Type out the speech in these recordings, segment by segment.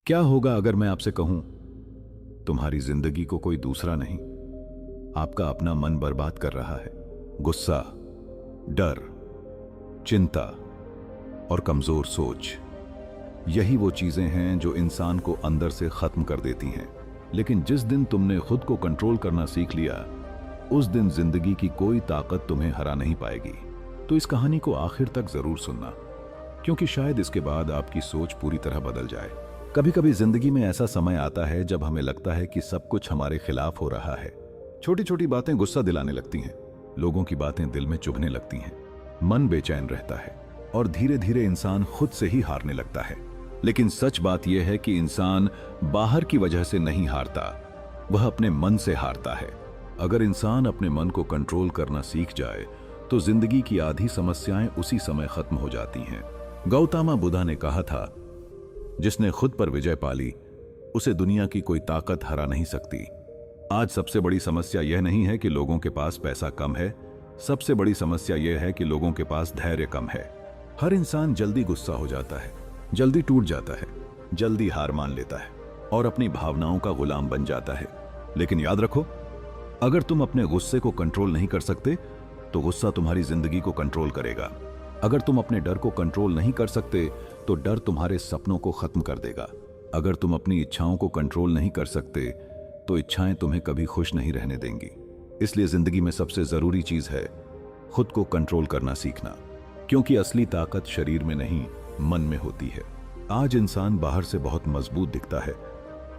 क्या होगा अगर मैं आपसे कहूं, तुम्हारी जिंदगी को कोई दूसरा नहीं, आपका अपना मन बर्बाद कर रहा है। गुस्सा, डर, चिंता और कमजोर सोच, यही वो चीजें हैं जो इंसान को अंदर से खत्म कर देती हैं। लेकिन जिस दिन तुमने खुद को कंट्रोल करना सीख लिया, उस दिन जिंदगी की कोई ताकत तुम्हें हरा नहीं पाएगी। तो इस कहानी को आखिर तक जरूर सुनना, क्योंकि शायद इसके बाद आपकी सोच पूरी तरह बदल जाए। कभी कभी जिंदगी में ऐसा समय आता है जब हमें लगता है कि सब कुछ हमारे खिलाफ हो रहा है। छोटी छोटी बातें गुस्सा दिलाने लगती हैं, लोगों की बातें दिल में चुभने लगती हैं, मन बेचैन रहता है और धीरे धीरे इंसान खुद से ही हारने लगता है। लेकिन सच बात यह है कि इंसान बाहर की वजह से नहीं हारता, वह अपने मन से हारता है। अगर इंसान अपने मन को कंट्रोल करना सीख जाए तो जिंदगी की आधी समस्याएं उसी समय खत्म हो जाती हैं। गौतम बुद्ध ने कहा था, जिसने खुद पर विजय पाली उसे दुनिया की कोई ताकत हरा नहीं सकती। आज सबसे बड़ी समस्या यह नहीं है कि लोगों के पास पैसा कम है, सबसे बड़ी समस्या यह है कि लोगों के पास धैर्य कम है। हर इंसान जल्दी गुस्सा हो जाता है, जल्दी टूट जाता है, जल्दी हार मान लेता है और अपनी भावनाओं का गुलाम बन जाता है। लेकिन याद रखो, अगर तुम अपने गुस्से को कंट्रोल नहीं कर सकते तो गुस्सा तुम्हारी जिंदगी को कंट्रोल करेगा। अगर तुम अपने डर को कंट्रोल नहीं कर सकते तो डर तुम्हारे सपनों को खत्म कर देगा। अगर तुम अपनी इच्छाओं को कंट्रोल नहीं कर सकते तो इच्छाएं तुम्हें कभी खुश नहीं रहने देंगी। इसलिए जिंदगी में सबसे जरूरी चीज है खुद को कंट्रोल करना सीखना, क्योंकि असली ताकत शरीर में नहीं, मन में होती है। आज इंसान बाहर से बहुत मजबूत दिखता है,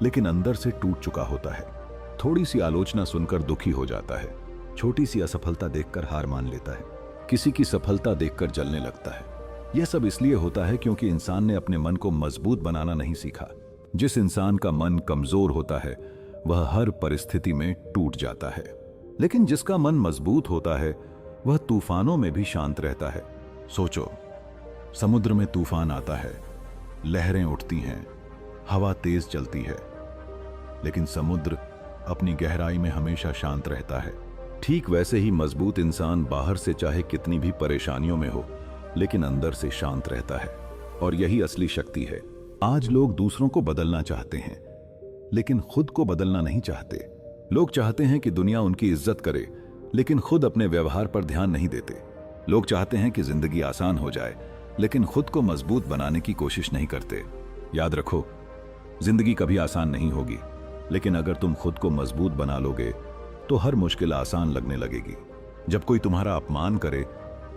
लेकिन अंदर से टूट चुका होता है। थोड़ी सी आलोचना सुनकर दुखी हो जाता है, छोटी सी असफलता देखकर हार मान लेता है, किसी की सफलता देखकर जलने लगता है। यह सब इसलिए होता है क्योंकि इंसान ने अपने मन को मजबूत बनाना नहीं सीखा। जिस इंसान का मन कमजोर होता है वह हर परिस्थिति में टूट जाता है, लेकिन जिसका मन मजबूत होता है वह तूफानों में भी शांत रहता है। सोचो, समुद्र में तूफान आता है, लहरें उठती हैं, हवा तेज चलती है, लेकिन समुद्र अपनी गहराई में हमेशा शांत रहता है। ठीक वैसे ही मजबूत इंसान बाहर से चाहे कितनी भी परेशानियों में हो, लेकिन अंदर से शांत रहता है, और यही असली शक्ति है। आज लोग दूसरों को बदलना चाहते हैं, लेकिन खुद को बदलना नहीं चाहते। लोग चाहते हैं कि दुनिया उनकी इज्जत करे, लेकिन खुद अपने व्यवहार पर ध्यान नहीं देते। लोग चाहते हैं कि जिंदगी आसान हो जाए, लेकिन खुद को मजबूत बनाने की कोशिश नहीं करते। याद रखो, जिंदगी कभी आसान नहीं होगी, लेकिन अगर तुम खुद को मजबूत बना लोगे तो हर मुश्किल आसान लगने लगेगी। जब कोई तुम्हारा अपमान करे,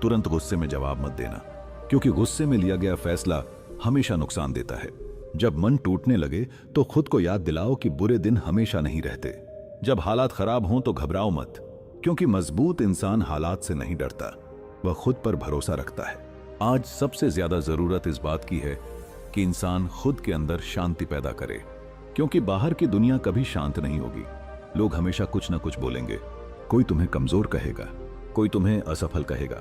तुरंत गुस्से में जवाब मत देना, क्योंकि गुस्से में लिया गया फैसला हमेशा नुकसान देता है। जब मन टूटने लगे तो खुद को याद दिलाओ कि बुरे दिन हमेशा नहीं रहते। जब हालात खराब हों तो घबराओ मत, क्योंकि मजबूत इंसान हालात से नहीं डरता, वह खुद पर भरोसा रखता है। आज सबसे ज्यादा जरूरत इस बात की है कि इंसान खुद के अंदर शांति पैदा करे, क्योंकि बाहर की दुनिया कभी शांत नहीं होगी। लोग हमेशा कुछ न कुछ बोलेंगे। कोई तुम्हें कमजोर कहेगा, कोई तुम्हें असफल कहेगा,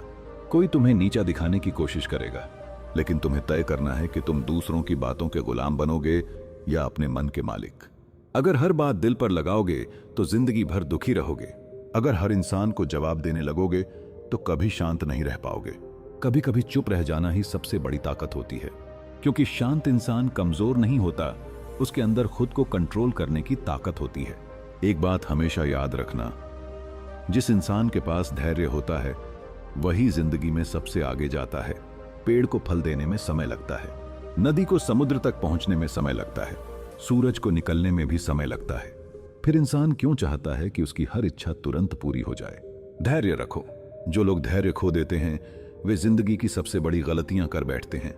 कोई तुम्हें नीचा दिखाने की कोशिश करेगा, लेकिन तुम्हें तय करना है कि तुम दूसरों की बातों के गुलाम बनोगे या अपने मन के मालिक। अगर हर बात दिल पर लगाओगे तो जिंदगी भर दुखी रहोगे। अगर हर इंसान को जवाब देने लगोगे तो कभी शांत नहीं रह पाओगे। कभी कभी चुप रह जाना ही सबसे बड़ी ताकत होती है, क्योंकि शांत इंसान कमजोर नहीं होता, उसके अंदर खुद को कंट्रोल करने की ताकत होती है। एक बात हमेशा याद रखना, जिस इंसान के पास धैर्य होता है वही जिंदगी में सबसे आगे जाता है। पेड़ को फल देने में समय लगता है, नदी को समुद्र तक पहुंचने में समय लगता है, सूरज को निकलने में भी समय लगता है। फिर इंसान क्यों चाहता है कि उसकी हर इच्छा तुरंत पूरी हो जाए? धैर्य रखो। जो लोग धैर्य खो देते हैं वे जिंदगी की सबसे बड़ी गलतियां कर बैठते हैं।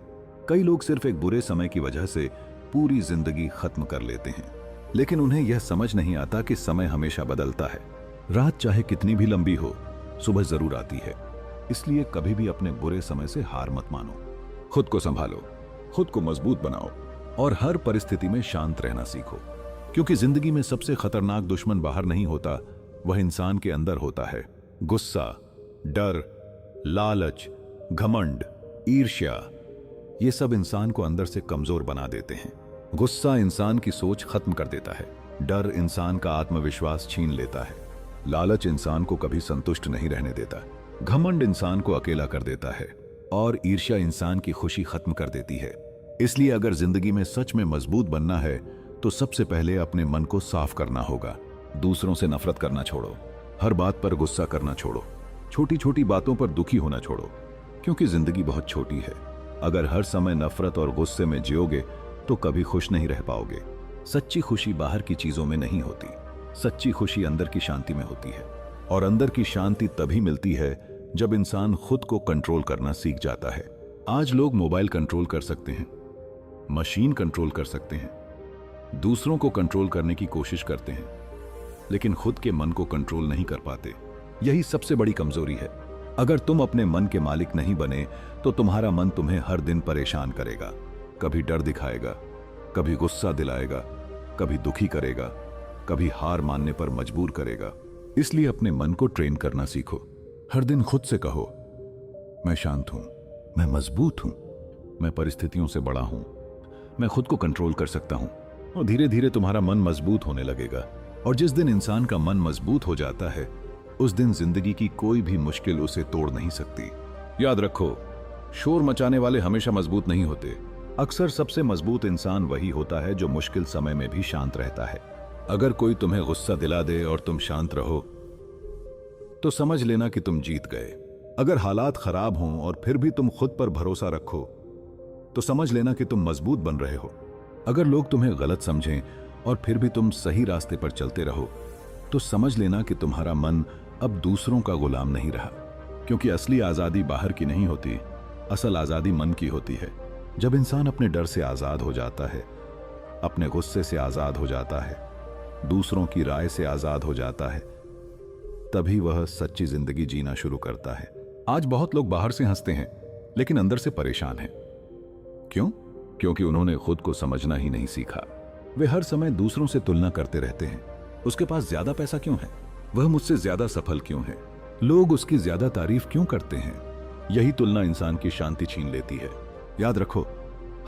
कई लोग सिर्फ एक बुरे समय की वजह से पूरी जिंदगी खत्म कर लेते हैं, लेकिन उन्हें यह समझ नहीं आता कि समय हमेशा बदलता है। रात चाहे कितनी भी लंबी हो, सुबह जरूर आती है। इसलिए कभी भी अपने बुरे समय से हार मत मानो। खुद को संभालो, खुद को मजबूत बनाओ और हर परिस्थिति में शांत रहना सीखो, क्योंकि जिंदगी में सबसे खतरनाक दुश्मन बाहर नहीं होता, वह इंसान के अंदर होता है। गुस्सा, डर, लालच, घमंड, ईर्ष्या, ये सब इंसान को अंदर से कमजोर बना देते हैं। गुस्सा इंसान की सोच खत्म कर देता है, डर इंसान का आत्मविश्वास छीन लेता है, लालच इंसान को कभी संतुष्ट नहीं रहने देता, घमंड इंसान को अकेला कर देता है और ईर्ष्या इंसान की खुशी खत्म कर देती है। इसलिए अगर जिंदगी में सच में मजबूत बनना है तो सबसे पहले अपने मन को साफ करना होगा। दूसरों से नफरत करना छोड़ो, हर बात पर गुस्सा करना छोड़ो, छोटी छोटी बातों पर दुखी होना छोड़ो, क्योंकि जिंदगी बहुत छोटी है। अगर हर समय नफरत और गुस्से में जियोगे तो कभी खुश नहीं रह पाओगे। सच्ची खुशी बाहर की चीजों में नहीं होती, सच्ची खुशी अंदर की शांति में होती है। और अंदर की शांति तभी मिलती है जब इंसान खुद को कंट्रोल करना सीख जाता है। आज लोग मोबाइल कंट्रोल कर सकते हैं, मशीन कंट्रोल कर सकते हैं, दूसरों को कंट्रोल करने की कोशिश करते हैं, लेकिन खुद के मन को कंट्रोल नहीं कर पाते। यही सबसे बड़ी कमजोरी है। अगर तुम अपने मन के मालिक नहीं बने तो तुम्हारा मन तुम्हें हर दिन परेशान करेगा। कभी डर दिखाएगा, कभी गुस्सा दिलाएगा, कभी दुखी करेगा, कभी हार मानने पर मजबूर करेगा। इसलिए अपने मन को ट्रेन करना सीखो। हर दिन खुद से कहो, मैं शांत हूं, मैं मजबूत हूं, मैं परिस्थितियों से बड़ा हूं, मैं खुद को कंट्रोल कर सकता हूं। और धीरे धीरे तुम्हारा मन मजबूत होने लगेगा। और जिस दिन इंसान का मन मजबूत हो जाता है उस दिन जिंदगी की कोई भी मुश्किल उसे तोड़ नहीं सकती। याद रखो, शोर मचाने वाले हमेशा मजबूत नहीं होते। अक्सर सबसे मजबूत इंसान वही होता है जो मुश्किल समय में भी शांत रहता है। अगर कोई तुम्हें गुस्सा दिला दे और तुम शांत रहो तो समझ लेना कि तुम जीत गए। अगर हालात खराब हों और फिर भी तुम खुद पर भरोसा रखो तो समझ लेना कि तुम मजबूत बन रहे हो। अगर लोग तुम्हें गलत समझें और फिर भी तुम सही रास्ते पर चलते रहो तो समझ लेना कि तुम्हारा मन अब दूसरों का गुलाम नहीं रहा। क्योंकि असली आजादी बाहर की नहीं होती, असल आजादी मन की होती है। जब इंसान अपने डर से आजाद हो जाता है, अपने गुस्से से आजाद हो जाता है, दूसरों की राय से आजाद हो जाता है, तभी वह सच्ची जिंदगी जीना शुरू करता है। आज बहुत लोग बाहर से हंसते हैं लेकिन अंदर से परेशान हैं। क्यों? क्योंकि उन्होंने खुद को समझना ही नहीं सीखा। वे हर समय दूसरों से तुलना करते रहते हैं। उसके पास ज्यादा पैसा क्यों है? वह मुझसे ज्यादा सफल क्यों है? लोग उसकी ज्यादा तारीफ क्यों करते हैं? यही तुलना इंसान की शांति छीन लेती है। याद रखो,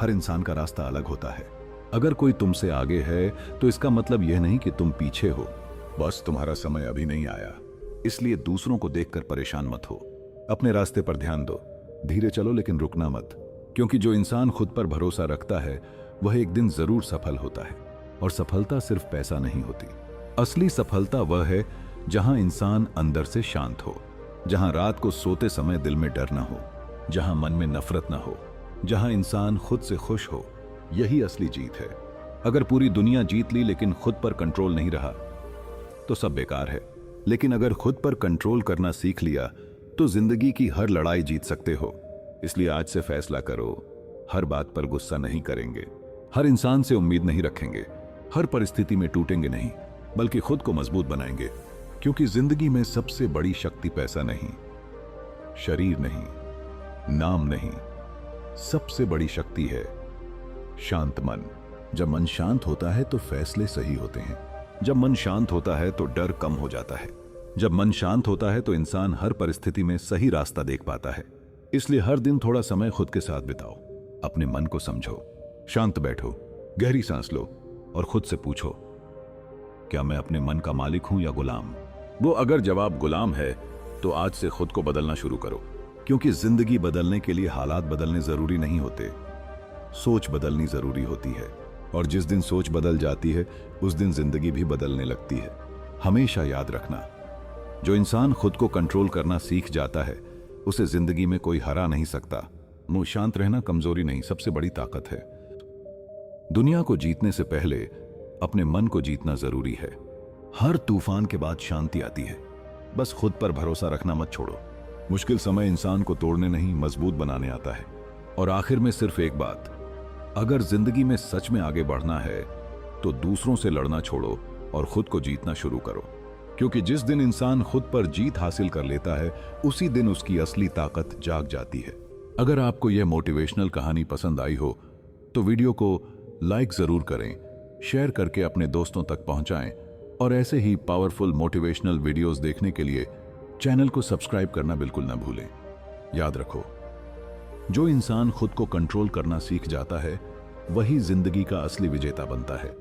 हर इंसान का रास्ता अलग होता है। अगर कोई तुमसे आगे है तो इसका मतलब यह नहीं कि तुम पीछे हो, बस तुम्हारा समय अभी नहीं आया। इसलिए दूसरों को देखकर परेशान मत हो, अपने रास्ते पर ध्यान दो। धीरे चलो लेकिन रुकना मत, क्योंकि जो इंसान खुद पर भरोसा रखता है वह एक दिन जरूर सफल होता है। और सफलता सिर्फ पैसा नहीं होती। असली सफलता वह है जहां इंसान अंदर से शांत हो, जहां रात को सोते समय दिल में डर ना हो, जहां मन में नफरत ना हो, जहां इंसान खुद से खुश हो। यही असली जीत है। अगर पूरी दुनिया जीत ली लेकिन खुद पर कंट्रोल नहीं रहा तो सब बेकार है। लेकिन अगर खुद पर कंट्रोल करना सीख लिया तो जिंदगी की हर लड़ाई जीत सकते हो। इसलिए आज से फैसला करो, हर बात पर गुस्सा नहीं करेंगे, हर इंसान से उम्मीद नहीं रखेंगे, हर परिस्थिति में टूटेंगे नहीं बल्कि खुद को मजबूत बनाएंगे। क्योंकि जिंदगी में सबसे बड़ी शक्ति पैसा नहीं, शरीर नहीं, नाम नहीं, सबसे बड़ी शक्ति है शांत मन। जब मन शांत होता है तो फैसले सही होते हैं। जब मन शांत होता है तो डर कम हो जाता है। जब मन शांत होता है तो इंसान हर परिस्थिति में सही रास्ता देख पाता है। इसलिए हर दिन थोड़ा समय खुद के साथ बिताओ, अपने मन को समझो, शांत बैठो, गहरी सांस लो और खुद से पूछो, क्या मैं अपने मन का मालिक हूं या गुलाम? वो अगर जवाब गुलाम है तो आज से खुद को बदलना शुरू करो। क्योंकि जिंदगी बदलने के लिए हालात बदलने जरूरी नहीं होते, सोच बदलनी जरूरी होती है। और जिस दिन सोच बदल जाती है उस दिन जिंदगी भी बदलने लगती है। हमेशा याद रखना, जो इंसान खुद को कंट्रोल करना सीख जाता है उसे जिंदगी में कोई हरा नहीं सकता। मुंह शांत रहना कमजोरी नहीं, सबसे बड़ी ताकत है। दुनिया को जीतने से पहले अपने मन को जीतना जरूरी है। हर तूफान के बाद शांति आती है। बस खुद पर भरोसा रखना मत छोड़ो। मुश्किल समय इंसान को तोड़ने नहीं मजबूत बनाने आता है। और आखिर में सिर्फ एक बात, अगर जिंदगी में सच में आगे बढ़ना है तो दूसरों से लड़ना छोड़ो और खुद को जीतना शुरू करो। क्योंकि जिस दिन इंसान खुद पर जीत हासिल कर लेता है उसी दिन उसकी असली ताकत जाग जाती है। अगर आपको यह मोटिवेशनल कहानी पसंद आई हो तो वीडियो को लाइक जरूर करें, शेयर करके अपने दोस्तों तक पहुंचाएं और ऐसे ही पावरफुल मोटिवेशनल वीडियोस देखने के लिए चैनल को सब्सक्राइब करना बिल्कुल ना भूलें। याद रखो, जो इंसान खुद को कंट्रोल करना सीख जाता है वही जिंदगी का असली विजेता बनता है।